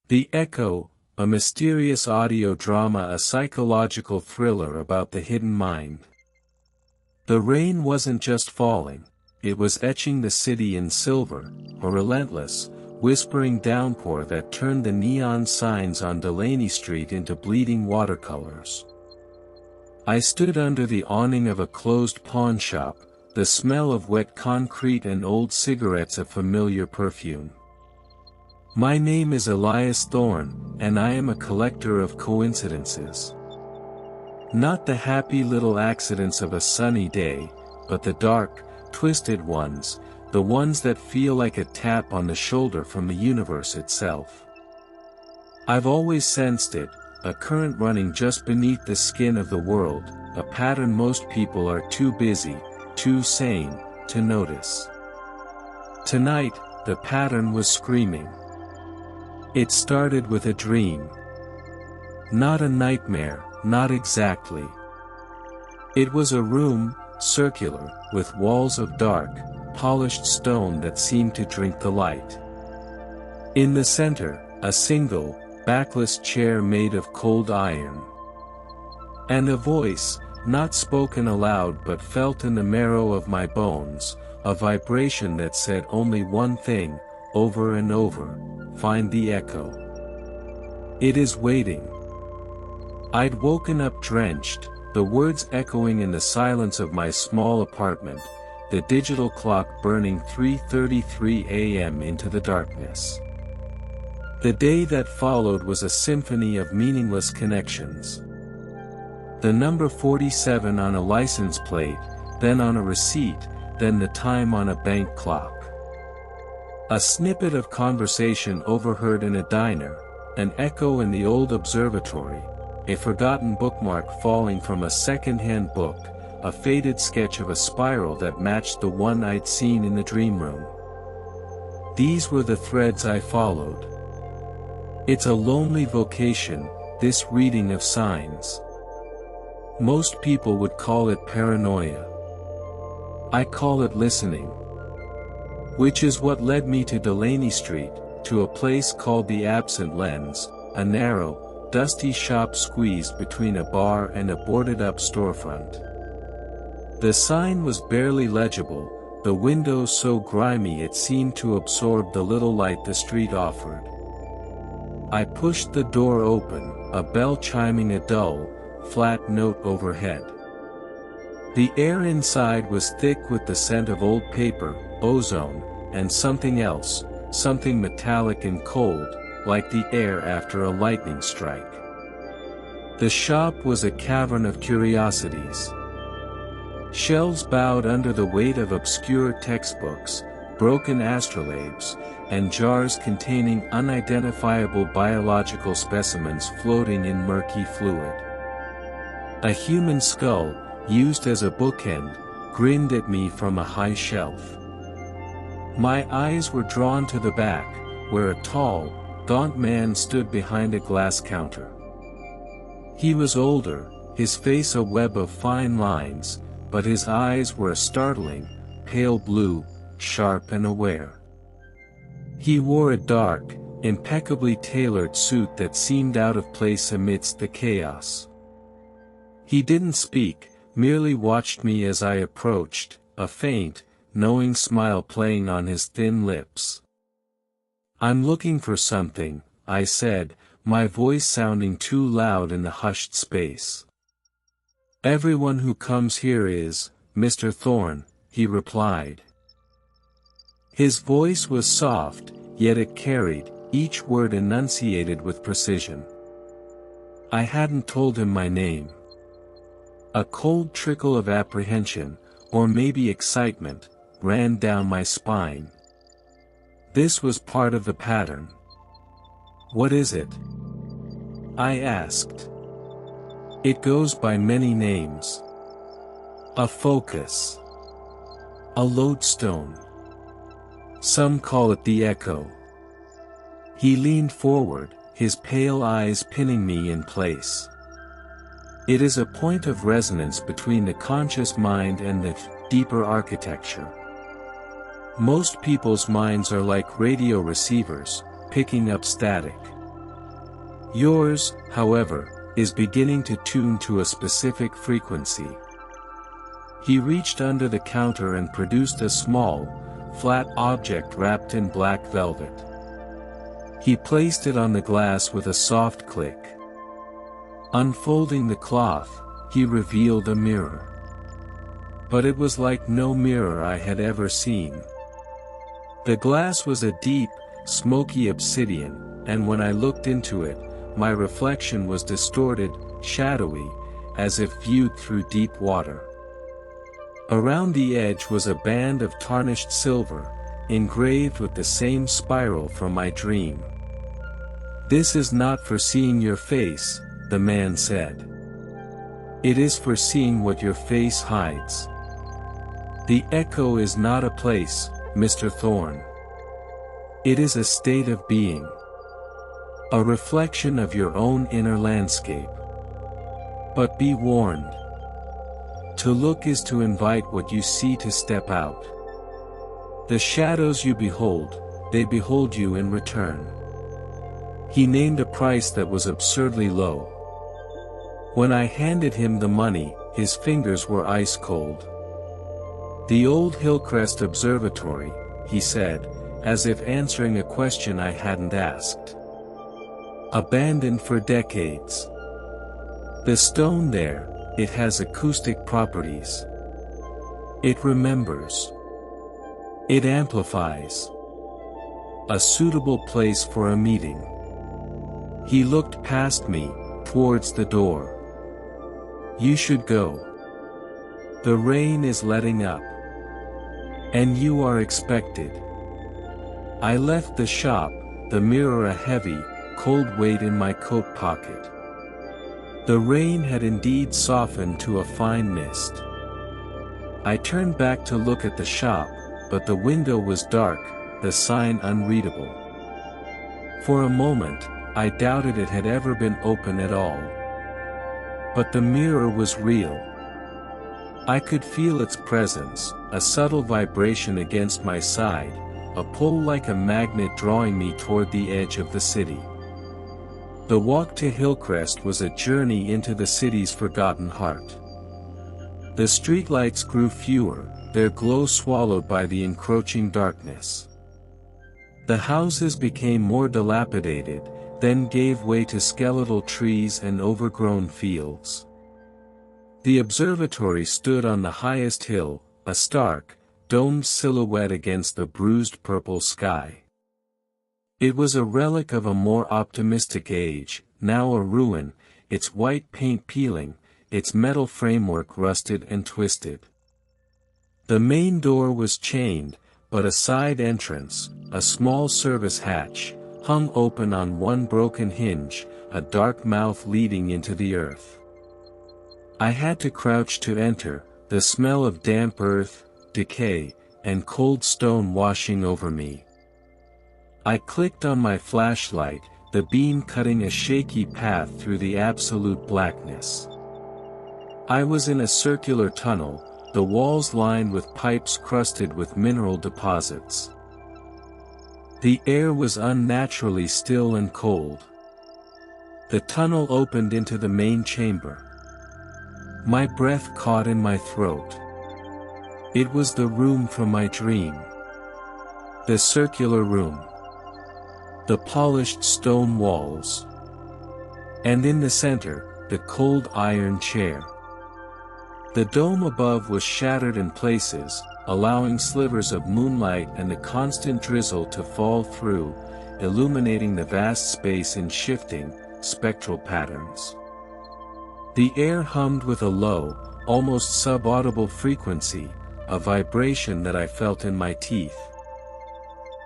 The Echo, a mysterious audio drama, a psychological thriller about the hidden mind. The rain wasn't just falling, it was etching the city in silver, a relentless, whispering downpour that turned the neon signs on Delaney Street into bleeding watercolors. I stood under the awning of a closed pawn shop, the smell of wet concrete and old cigarettes a familiar perfume. My name is Elias Thorne, and I am a collector of coincidences. Not the happy little accidents of a sunny day, but the dark, twisted ones, the ones that feel like a tap on the shoulder from the universe itself. I've always sensed it, a current running just beneath the skin of the world, a pattern most people are too busy, too sane, to notice. Tonight, the pattern was screaming. It started with a dream. Not a nightmare, not exactly. It was a room, circular, with walls of dark, polished stone that seemed to drink the light. In the center, a single, backless chair made of cold iron. And a voice, not spoken aloud but felt in the marrow of my bones, a vibration that said only one thing, over and over: find the echo. It is waiting. I'd woken up drenched, the words echoing in the silence of my small apartment, the digital clock burning 3:33 a.m. into the darkness. The day that followed was a symphony of meaningless connections. The number 47 on a license plate, then on a receipt, then the time on a bank clock. A snippet of conversation overheard in a diner, an echo in the old observatory, a forgotten bookmark falling from a second-hand book, a faded sketch of a spiral that matched the one I'd seen in the dream room. These were the threads I followed. It's a lonely vocation, this reading of signs. Most people would call it paranoia. I call it listening. Which is what led me to Delaney Street, to a place called the Absent Lens, a narrow, dusty shop squeezed between a bar and a boarded-up storefront. The sign was barely legible, the windows so grimy it seemed to absorb the little light the street offered. I pushed the door open, a bell chiming a dull, flat note overhead. The air inside was thick with the scent of old paper, ozone, and something else, something metallic and cold, like the air after a lightning strike. The shop was a cavern of curiosities. Shelves bowed under the weight of obscure textbooks, broken astrolabes, and jars containing unidentifiable biological specimens floating in murky fluid. A human skull, used as a bookend, grinned at me from a high shelf. My eyes were drawn to the back, where a tall, gaunt man stood behind a glass counter. He was older, his face a web of fine lines, but his eyes were a startling, pale blue, sharp and aware. He wore a dark, impeccably tailored suit that seemed out of place amidst the chaos. He didn't speak, merely watched me as I approached, a faint, knowing smile playing on his thin lips. "I'm looking for something," I said, my voice sounding too loud in the hushed space. "Everyone who comes here is, Mr. Thorne," he replied. His voice was soft, yet it carried, each word enunciated with precision. I hadn't told him my name. A cold trickle of apprehension, or maybe excitement, ran down my spine. This was part of the pattern. "What is it?" I asked. "It goes by many names. A focus. A lodestone. Some call it the echo." He leaned forward, his pale eyes pinning me in place. "It is a point of resonance between the conscious mind and the deeper architecture. Most people's minds are like radio receivers, picking up static. Yours, however, is beginning to tune to a specific frequency. He reached under the counter and produced a small, flat object wrapped in black velvet. He placed it on the glass with a soft click. Unfolding the cloth, he revealed a mirror. But it was like no mirror I had ever seen. The glass was a deep, smoky obsidian, and when I looked into it, my reflection was distorted, shadowy, as if viewed through deep water. Around the edge was a band of tarnished silver, engraved with the same spiral from my dream. "This is not for seeing your face," the man said. "It is for seeing what your face hides. The echo is not a place, Mr. Thorne. It is a state of being. A reflection of your own inner landscape. But be warned. To look is to invite what you see to step out. The shadows you behold, they behold you in return." He named a price that was absurdly low. When I handed him the money, his fingers were ice cold. "The old Hillcrest Observatory," he said, as if answering a question I hadn't asked. "Abandoned for decades. The stone there, it has acoustic properties. It remembers. It amplifies. A suitable place for a meeting." He looked past me, towards the door. "You should go. The rain is letting up. And you are expected." I left the shop, the mirror a heavy, cold weight in my coat pocket. The rain had indeed softened to a fine mist. I turned back to look at the shop, but the window was dark, the sign unreadable. For a moment, I doubted it had ever been open at all. But the mirror was real. I could feel its presence, a subtle vibration against my side, a pull like a magnet drawing me toward the edge of the city. The walk to Hillcrest was a journey into the city's forgotten heart. The streetlights grew fewer, their glow swallowed by the encroaching darkness. The houses became more dilapidated, then gave way to skeletal trees and overgrown fields. The observatory stood on the highest hill, a stark, domed silhouette against the bruised purple sky. It was a relic of a more optimistic age, now a ruin, its white paint peeling, its metal framework rusted and twisted. The main door was chained, but a side entrance, a small service hatch, hung open on one broken hinge, a dark mouth leading into the earth. I had to crouch to enter, the smell of damp earth, decay, and cold stone washing over me. I clicked on my flashlight, the beam cutting a shaky path through the absolute blackness. I was in a circular tunnel, the walls lined with pipes crusted with mineral deposits. The air was unnaturally still and cold. The tunnel opened into the main chamber. My breath caught in my throat. It was the room from my dream. The circular room. The polished stone walls. And in the center, the cold iron chair. The dome above was shattered in places, allowing slivers of moonlight and the constant drizzle to fall through, illuminating the vast space in shifting, spectral patterns. The air hummed with a low, almost subaudible frequency, a vibration that I felt in my teeth.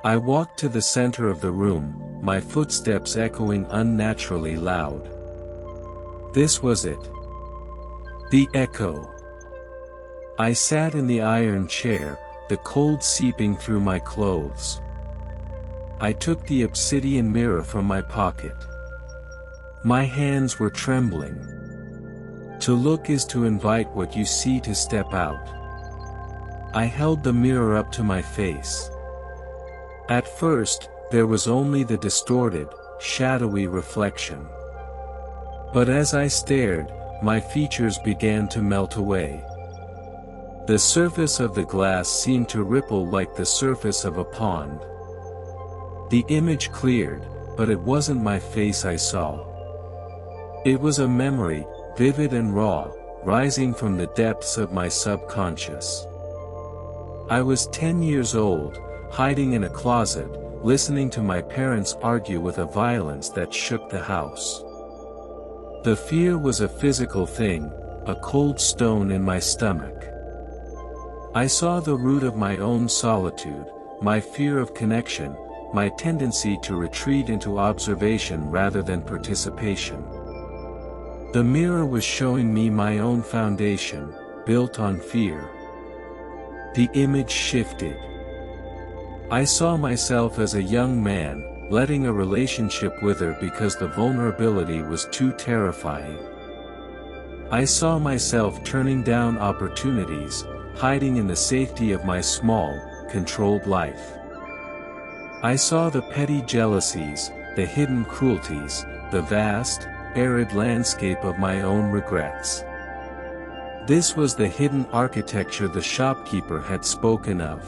I walked to the center of the room, my footsteps echoing unnaturally loud. This was it. The echo. I sat in the iron chair, the cold seeping through my clothes. I took the obsidian mirror from my pocket. My hands were trembling. To look is to invite what you see to step out. I held the mirror up to my face. At first, there was only the distorted, shadowy reflection. But as I stared, my features began to melt away. The surface of the glass seemed to ripple like the surface of a pond. The image cleared, but it wasn't my face I saw. It was a memory, vivid and raw, rising from the depths of my subconscious. I was 10 years old, hiding in a closet, listening to my parents argue with a violence that shook the house. The fear was a physical thing, a cold stone in my stomach. I saw the root of my own solitude, my fear of connection, my tendency to retreat into observation rather than participation. The mirror was showing me my own foundation, built on fear. The image shifted. I saw myself as a young man, letting a relationship wither because the vulnerability was too terrifying. I saw myself turning down opportunities, hiding in the safety of my small, controlled life. I saw the petty jealousies, the hidden cruelties, the vast, arid landscape of my own regrets. This was the hidden architecture the shopkeeper had spoken of.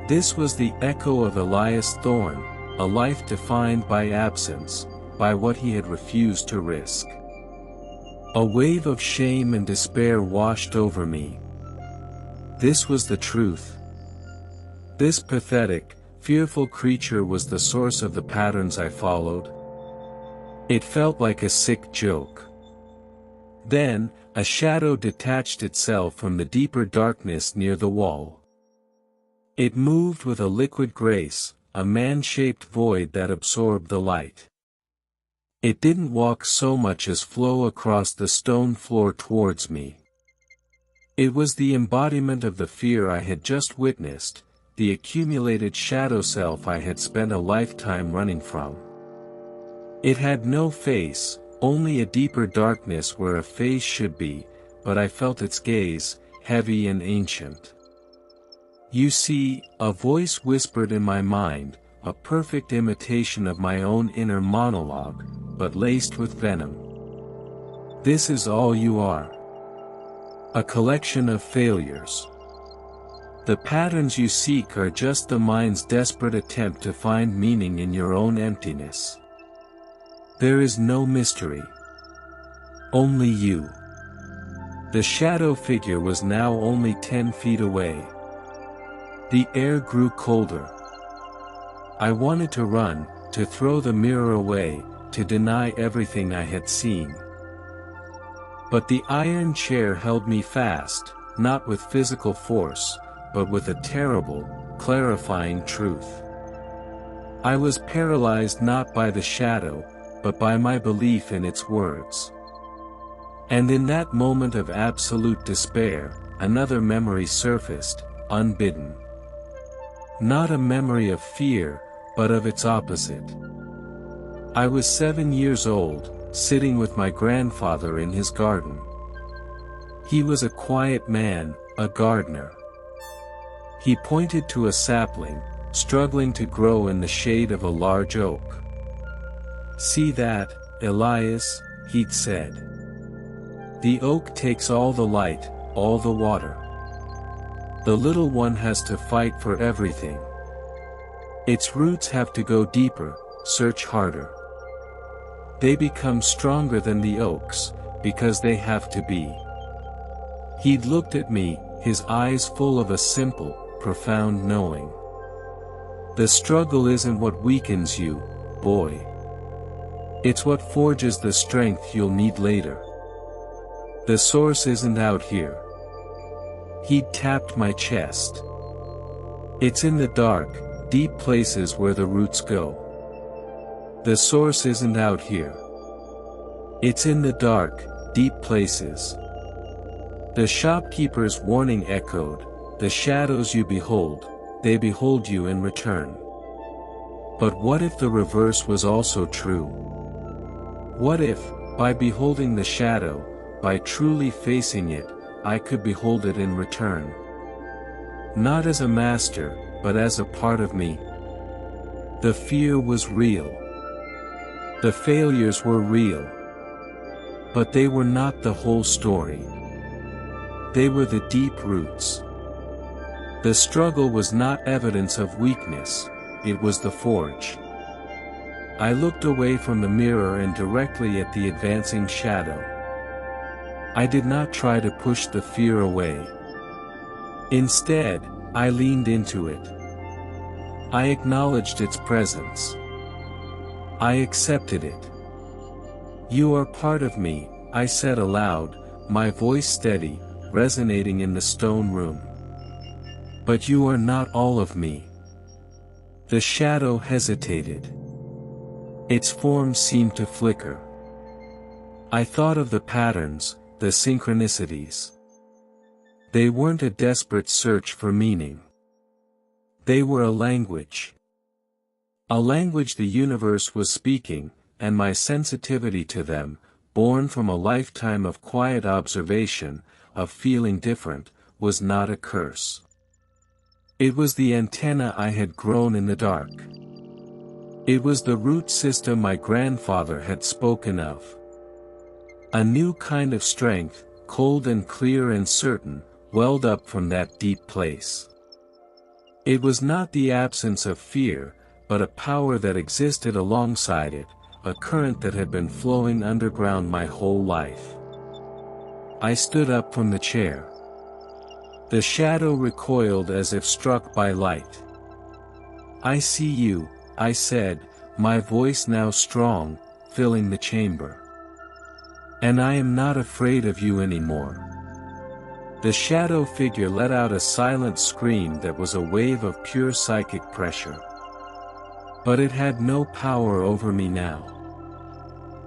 This was the echo of Elias Thorne, a life defined by absence, by what he had refused to risk. A wave of shame and despair washed over me. This was the truth. This pathetic, fearful creature was the source of the patterns I followed. It felt like a sick joke. Then, a shadow detached itself from the deeper darkness near the wall. It moved with a liquid grace, a man-shaped void that absorbed the light. It didn't walk so much as flow across the stone floor towards me. It was the embodiment of the fear I had just witnessed, the accumulated shadow self I had spent a lifetime running from. It had no face, only a deeper darkness where a face should be, but I felt its gaze, heavy and ancient. You see, a voice whispered in my mind, a perfect imitation of my own inner monologue, but laced with venom. This is all you are. A collection of failures. The patterns you seek are just the mind's desperate attempt to find meaning in your own emptiness. There is no mystery. Only you. The shadow figure was now only 10 feet away. The air grew colder. I wanted to run, to throw the mirror away, to deny everything I had seen. But the iron chair held me fast, not with physical force, but with a terrible, clarifying truth. I was paralyzed not by the shadow, but by my belief in its words. And in that moment of absolute despair, another memory surfaced, unbidden. Not a memory of fear, but of its opposite. I was 7 years old, sitting with my grandfather in his garden. He was a quiet man, a gardener. He pointed to a sapling, struggling to grow in the shade of a large oak. "See that, Elias," he'd said. "The oak takes all the light, all the water. The little one has to fight for everything. Its roots have to go deeper, search harder. They become stronger than the oaks, because they have to be." He'd looked at me, his eyes full of a simple, profound knowing. The struggle isn't what weakens you, boy. It's what forges the strength you'll need later. The source isn't out here. He'd tapped my chest. It's in the dark, deep places where the roots go. The source isn't out here. It's in the dark, deep places. The shopkeeper's warning echoed, "The shadows you behold, they behold you in return." But what if the reverse was also true? What if, by beholding the shadow, by truly facing it, I could behold it in return? Not as a master, but as a part of me. The fear was real. The failures were real. But they were not the whole story. They were the deep roots. The struggle was not evidence of weakness, it was the forge. I looked away from the mirror and directly at the advancing shadow. I did not try to push the fear away. Instead, I leaned into it. I acknowledged its presence. I accepted it. "You are part of me," I said aloud, my voice steady, resonating in the stone room. "But you are not all of me." The shadow hesitated. Its form seemed to flicker. I thought of the patterns, the synchronicities. They weren't a desperate search for meaning. They were a language. A language the universe was speaking, and my sensitivity to them, born from a lifetime of quiet observation, of feeling different, was not a curse. It was the antenna I had grown in the dark. It was the root system my grandfather had spoken of. A new kind of strength, cold and clear and certain, welled up from that deep place. It was not the absence of fear, but a power that existed alongside it, a current that had been flowing underground my whole life. I stood up from the chair. The shadow recoiled as if struck by light. "I see you," I said, my voice now strong, filling the chamber. "And I am not afraid of you anymore." The shadow figure let out a silent scream that was a wave of pure psychic pressure. But it had no power over me now.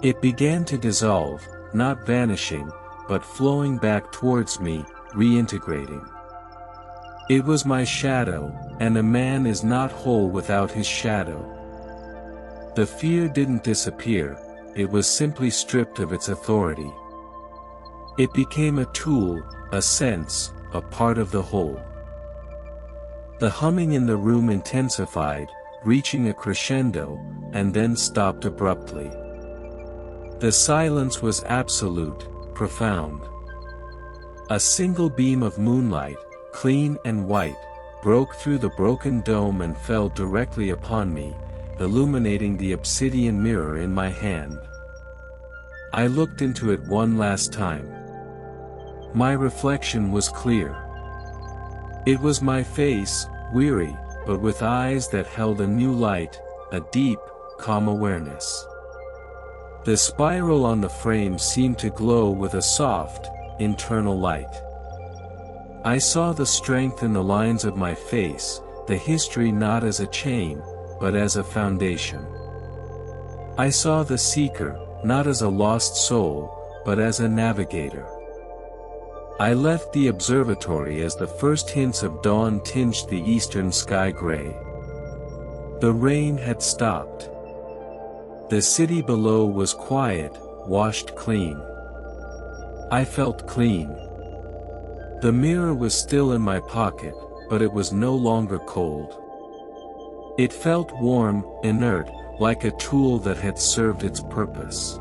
It began to dissolve, not vanishing, but flowing back towards me, reintegrating. It was my shadow, and a man is not whole without his shadow. The fear didn't disappear, it was simply stripped of its authority. It became a tool, a sense, a part of the whole. The humming in the room intensified, reaching a crescendo, and then stopped abruptly. The silence was absolute, profound. A single beam of moonlight, clean and white, broke through the broken dome and fell directly upon me, illuminating the obsidian mirror in my hand. I looked into it one last time. My reflection was clear. It was my face, weary, but with eyes that held a new light, a deep, calm awareness. The spiral on the frame seemed to glow with a soft, internal light. I saw the strength in the lines of my face, the history not as a chain, but as a foundation. I saw the seeker, not as a lost soul, but as a navigator. I left the observatory as the first hints of dawn tinged the eastern sky gray. The rain had stopped. The city below was quiet, washed clean. I felt clean. The mirror was still in my pocket, but it was no longer cold. It felt warm, inert, like a tool that had served its purpose.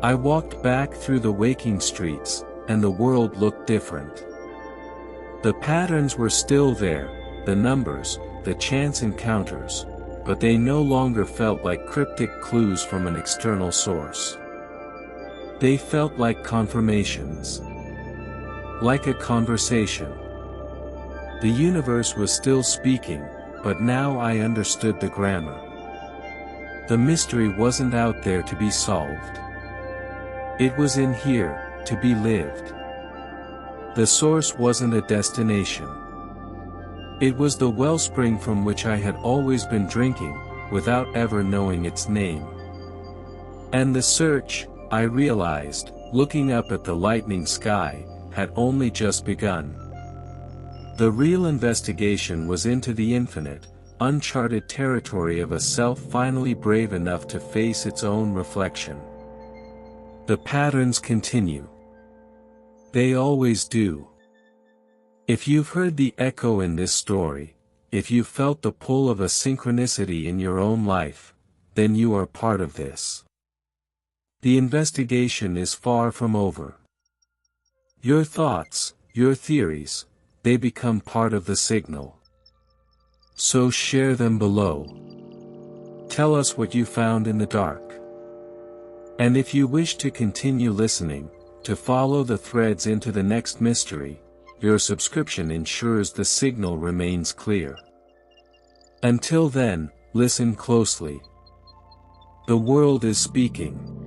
I walked back through the waking streets, and the world looked different. The patterns were still there, the numbers, the chance encounters, but they no longer felt like cryptic clues from an external source. They felt like confirmations. Like a conversation. The universe was still speaking, but now I understood the grammar. The mystery wasn't out there to be solved. It was in here, to be lived. The source wasn't a destination. It was the wellspring from which I had always been drinking, without ever knowing its name. And the search, I realized, looking up at the lightning sky, had only just begun. The real investigation was into the infinite, uncharted territory of a self finally brave enough to face its own reflection. The patterns continue. They always do. If you've heard the echo in this story, if you felt the pull of a synchronicity in your own life, then you are part of this. The investigation is far from over. Your thoughts, your theories, they become part of the signal. So share them below. Tell us what you found in the dark. And if you wish to continue listening, to follow the threads into the next mystery, your subscription ensures the signal remains clear. Until then, listen closely. The world is speaking.